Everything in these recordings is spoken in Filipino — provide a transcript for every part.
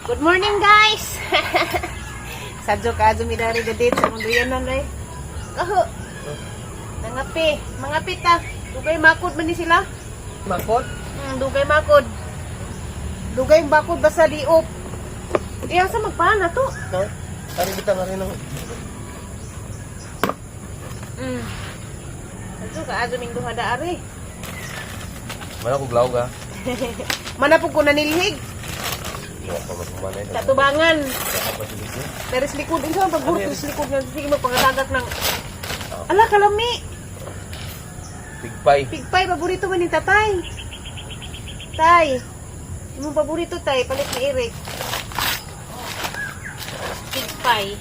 Good morning, guys! Sadyo ka, dumidari gadit sa mundo yan nanay. Nangapi. Mangapit ta. Dugay makod man ni sila. Makot? Dugay makod. Dugay bakod basta diop. Iya sa magpana to. No? Tari kita nga rin ng... Sadyo ka, duming duhada ari. Mana ko glaw ka? Mana po ko nanilhig. Katubangan. Teres likod. Isa ang pagbutos likod nga. Sige magpangatagak ng... Ala, kalami. Pigpay. Pigpay, paborito man ni tatay. Tay. Yung paborito tay, palit ni Eric. Pigpay.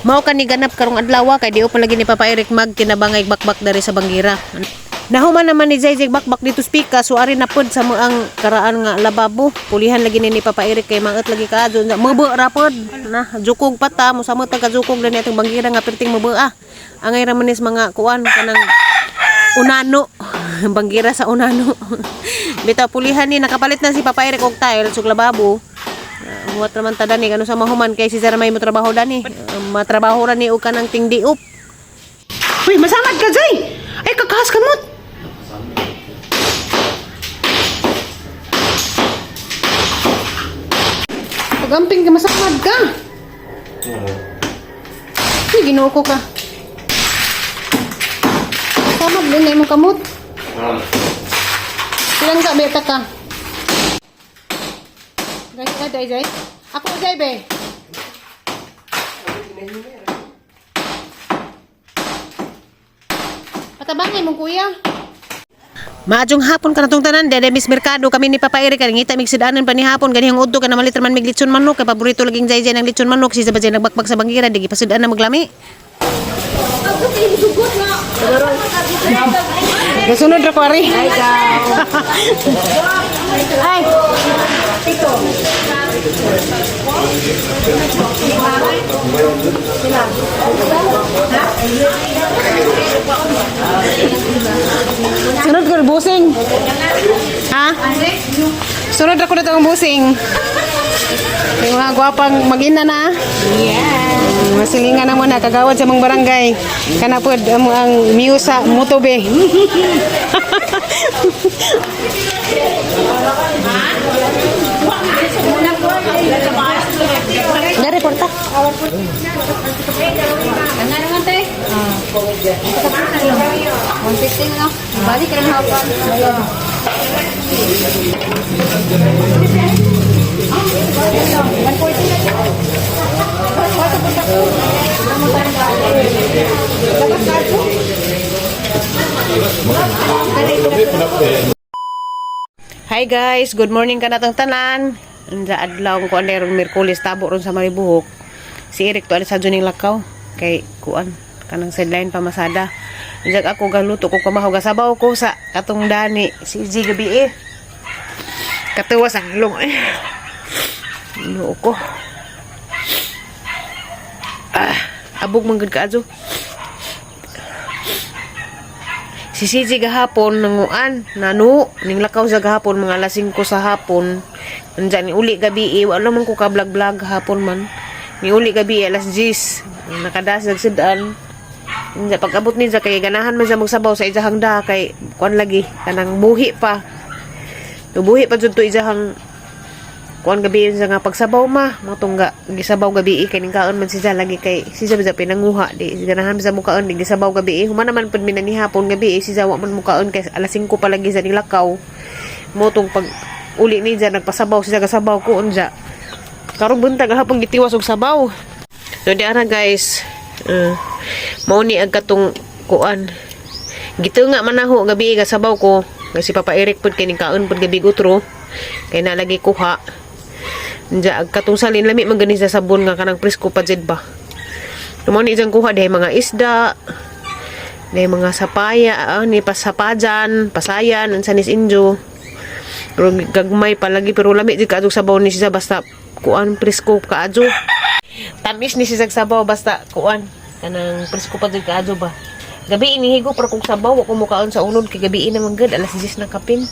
Mao ka ni ganap karong adlaw kay di o palagi ni Papa Eric mag kinabangay bakbak dari sa Bangira. Nahuman naman ni Zay bakbak dito spika so ari na pod sa ang karaan nga lababo. Pulihan lagi ni Papa Eric kay mangat lagi ka adto. Mubo ra pod na jukog pata mo samot ka jukog dani atong Bangira nga perting mubo Angay ra manis mga kuan kanang unano. Bangira sa unano. Bitaw pulihan ni nakapalit na si Papa Eric og tile sug lababo. Muwat naman ta dani kanu sa mahuman kay si Sir May mo trabaho dani. Matrabaho ra ni og kanang tingdiop. Uy, masamad ka Zay. Ay kakahas ka mo. Pagamping ka, masakad ka. Hindi, ginoo ko ka. Samad din, ay mo kamot. Silang ka, beta ka. Gaya ka, Jay. Ako, Jay, be. Patabangay mong kuya. Maadjong hapon ka natong tanan, dede Miss Mercado kami ni Papa Eric ngita migsidanan pa ni hapon ganihang udto ka na malit man mig lechon manok kay paborito laging Jay ng lechon manok si Sabajay nagbakbak sa Bangira di gipasudan na maglami. Gasunod ra pare. Ay daw. Ay. Tito. Sunod ko busing. Ha? Sunod ako na itong busing. Yung mga gwapang mag-ina na. Yeah. Masilingan na muna. Kagawad sa mga barangay. Kanapod ang miusa mutobe. Dari porta. Ano naman tayo? Mag-15 na. Balik ka ng hapon. Hi guys, good morning ka natang tanan. Sa adlaw ko alerong Miyerkules tabo ron sa Maribuhok. Si Eric to sa Juning Lakaw kay kuan kanang sideline pamasada. Jag ako galuto ko kamahaw gasabaw ko sa katong dani si G gabi Katuwa sa ilong ko. Abog man gud kaadto. Si CJ gahapon nanguan nanu ning lakaw sa gahapon mga alas 5 sa hapon. Nandiyan ni uli gabi wala man ko ka vlog hapon man. Ni uli gabi alas 10 nakadas nagsidaan. Nandiyan pag-abot ni kay ganahan man sa magsabaw sa ijahang da kay kuan lagi kanang buhi pa. Tubuhi pa jud to ijahang kuan gabi sa nga pagsabaw mo tungga gisabaw gabi kay ning kaon man siya lagi kay siya biza pinanguha di ganahan sa mukaon di gisabaw gabi human naman pud minani hapon gabi siya wa man mukaon kay alas 5 pa lagi sa ning lakaw mo tung pag uli ni dyan nagpasabaw siya gasabaw ko unja karong buntag hapon gitiwas og sabaw so di ara guys mao ni ag katong kuan gitunga man naho gabi gasabaw ko kasi Papa Eric pud kay ning kaon pud gabi gutro kay nalagi kuha Nja katong salin lami man gani sa sabon nga kanang presko pa jud ba. Tumo ni jang kuha day mga isda, day mga sapaya, ni pasapajan, pasayan, ansanis injo. Pero gagmay palagi pero lami jud kaadto sabaw ni siya basta kuan presko kaadto. Tamis ni siya sabaw basta kuan kanang presko pa jud kaadto ba. Gabi inihigo pero kung sabaw ko mukaon sa unod kay gabi naman gud alas 10 na kapin.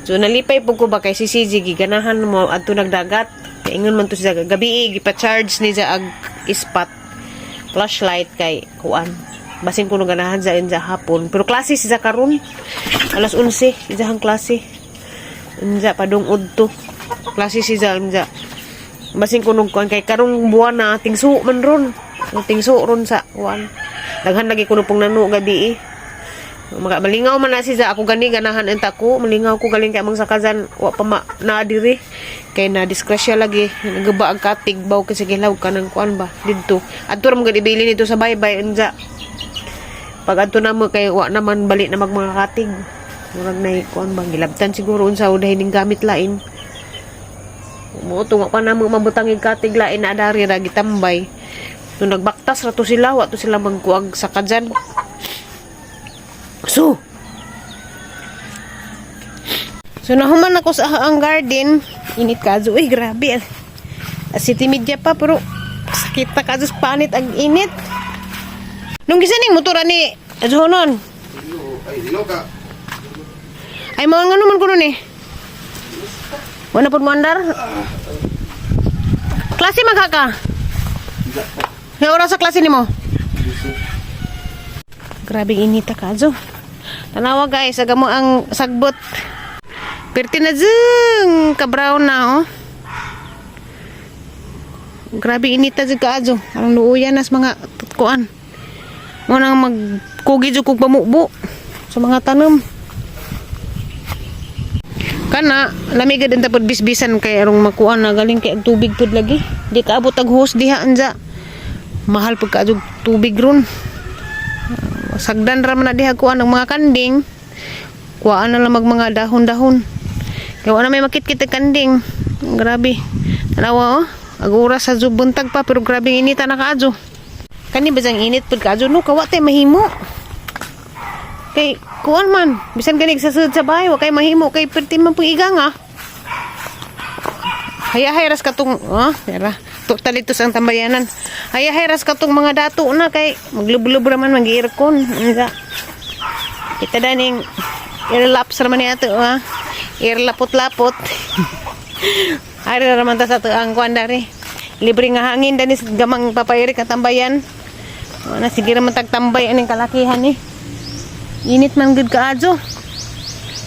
So nalipay po ko ba kay si CJ giganahan mo adto nagdagat. Kay ingon man to siya gabi gipa-charge ni siya ag ispat flashlight kay kuan. Basin ko no ganahan sa inja hapon. Pero klase siya karon. Alas 11 ijahang klase. Inja padung udto. Klase siya inja. Basin ko no kuan kay karong buwan na tingso man ron. Tingso ron sa kuan. Daghan lagi ko no pong nanu gabi malingaw man na siya ako gani ganahan enta ko malingaw ko galing kay mang sakazan wa pa na diri kay na diskrasya lagi nagaba ang katig baw kasi gilaw kanang kuan ba didto adto ra mo gid ibili nito sa baybay unja pag adto na mo kay wa naman bali na mag mga katig murag nay kuan bang gilabtan siguro unsa uday ning gamit lain mo tunga pa na mo mabutang katig lain na dari ra gitambay nung nagbaktas ra to sila wa to sila magkuag sa kadyan. So nahuman ako sa ang garden. Init kazo. Uy, grabe. City media pa, pero sakit na kazo sa panit ang init. Nung gisa ning motora ni Adjonon. Ay, dilo ka. Ay, mga nga naman ko nun eh. Wala po mandar. Klase magkaka? May oras sa klase ni mo? Grabe init na kazo. Tanawa guys, aga mo ang sagbot. Perti na zung ka-brown na oh. Grabe init na zung kazo. Ang luuyan nas mga kuan. Mo nang magkugi jud kog pamubo sa mga tanom. Kana lamig gid tapod bisbisan kay arong makuan na galing kay tubig pud lagi. Di ka abot ag hose diha anja. Mahal pud ka tubig ron. Sagdan ra man na diha kuan ng mga kanding. Kuan na lang mga dahon-dahon. Kaya wala may makit-kit kanding. Grabe. Tanawa oh. Ag-oras sa buntag pa pero grabe inita na kaadyo. Kani ba jang init pud kaadyo no kawa tay mahimo. Kay kuan man bisan gani sa sud sa bahay wa kay mahimo kay perti man pug igang ah. Hayahay ras katong tara. Talitos ang tambayanan. Hayahay ras katong mga dato na kay maglublob raman mag-aircon. Anga. Kita daning airlaps raman ni ato ha. Airlapot-lapot. Ari raman ta sa to ang kuan dari. Libre nga hangin dani gamang papayri ka tambayan. Na sige raman tagtambay aning kalakihan ni. Init man gud kaadyo.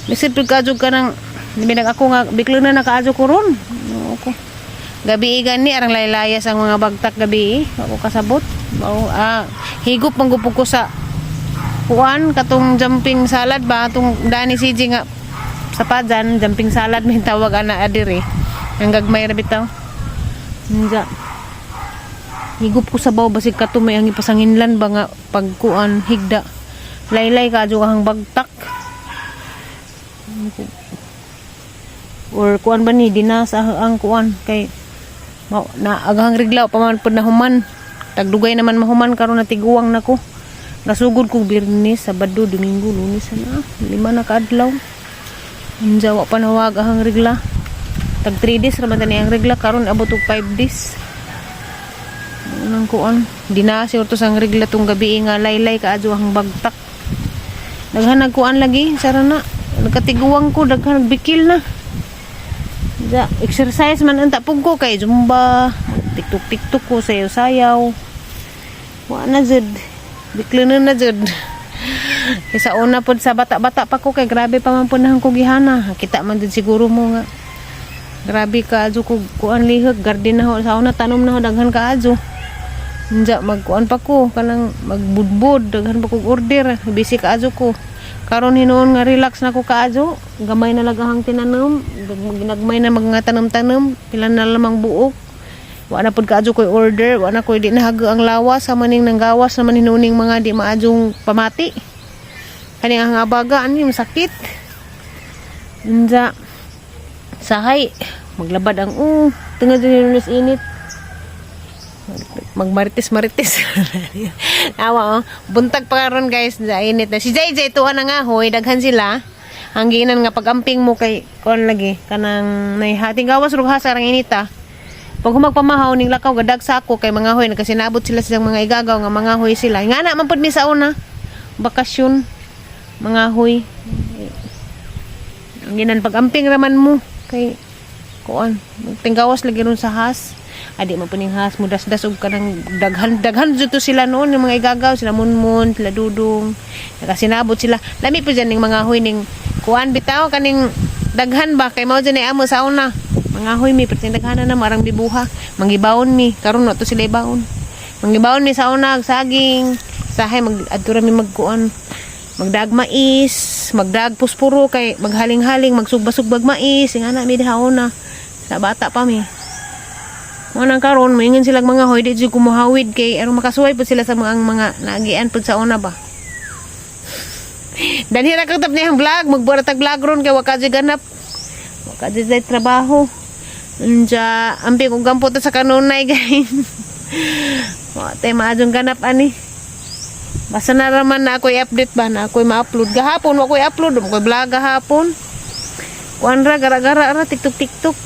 Bisit pud kaadyo ka nang binag ako nga biklo na nakaadyo ko ron. Okay. Gabi gani arang laylayas ang mga bagtak gabi ako kasabot higop manggupog ko sa kuan katong jumping salad ba atong dani CJ nga sa padyan jumping salad may tawag ana adiri ang gagmay ra bitaw nga higop ko sa baw basig kato may ang ipasanginlan ba nga pagkuan higda laylay ka ang bagtak or kuan ba ni dinas ang kuan kay na agang riglaw paman pud na human tagdugay naman mahuman karon na tiguwang nako nasugod ko Biyernes Sabado Domingo Lunes na 5 na kaadlaw unja wa pa nawag ahang rigla tag 3 days ra man tani ang rigla karon abot og 5 days nang kuan dinasi orto sang rigla tung gabi nga laylay kaadyo ang bagtak daghan nagkuan lagi sarana nagkatiguwang ko daghan nagbikil na ja exercise man anta pug ko kay zumba tiktok ko sayaw wa na jud biklenon na jud kaysa una pod sa bata-bata pa ko kay grabe pa man pud nang kugihana kita man jud siguro mo nga grabe ka adyo ko kuan lihag garden na ho sa una tanom na ho daghan ka adyo unja magkuan pa ko kanang magbudbud daghan pa kog order busy ka adyo ko karon hinuon nga relax na ko kaadyo gamay na lagahang tinanom ginagmay na mga tanom-tanom pila na lamang buok wa na pud kaadyo koy order wa na koy di nahago ang lawas sa maning nang gawas naman hinuning mga di maadyong pamati kani ang abaga ani masakit unja sahay maglabad ang tungod sa init magmarites awa buntag pa karon guys sa init na si JJ tuwa na nga hoy daghan sila ang ginan nga pagamping mo kay kon lagi kanang may hating gawas rug hasa rang inita pag humagpamahaw ning lakaw gadag sa ako kay mga hoy nagkasinabot sila sa mga igagaw nga mga hoy sila nga na man pud mi sa una bakasyon mga hoy Ginan pag-amping raman mo kay kuan tinggawas lagi ron sa has. Adi man puning has mo das-das og kanang daghan jud to sila noon yung mga igagaw sila munmun sila dudong nakasinabot sila lami po dyan ning mga hoy ning kuan bitaw kaning daghan ba kay mao dyan ay amo sa una mga hoy mi perting daghanan na marang bibuha mangibawon mi karon na to sila ibawon mangibawon mi sa una saging sahay mag adto ra mi magkuan magdag mais magdag puspuro kay maghaling-haling magsugba-sugbag mais ingana mi diha una sa bata pa mi mo nang karon moingon silang mga hoy di jud kumuhawid kay aron makasuway pud sila sa mga nagian pud sa una ba danhira kag tap niyang vlog magburatag vlog ron kay wa ka jud ganap wa ka jud trabaho unja ampi kong gampot sa kanunay guys wa tay maadong ganap ani basta na raman na ako'y update ba na ako'y ma-upload gahapon wa ko'y upload mo ko'y vlog gahapon kuan ra gara-gara ra tiktok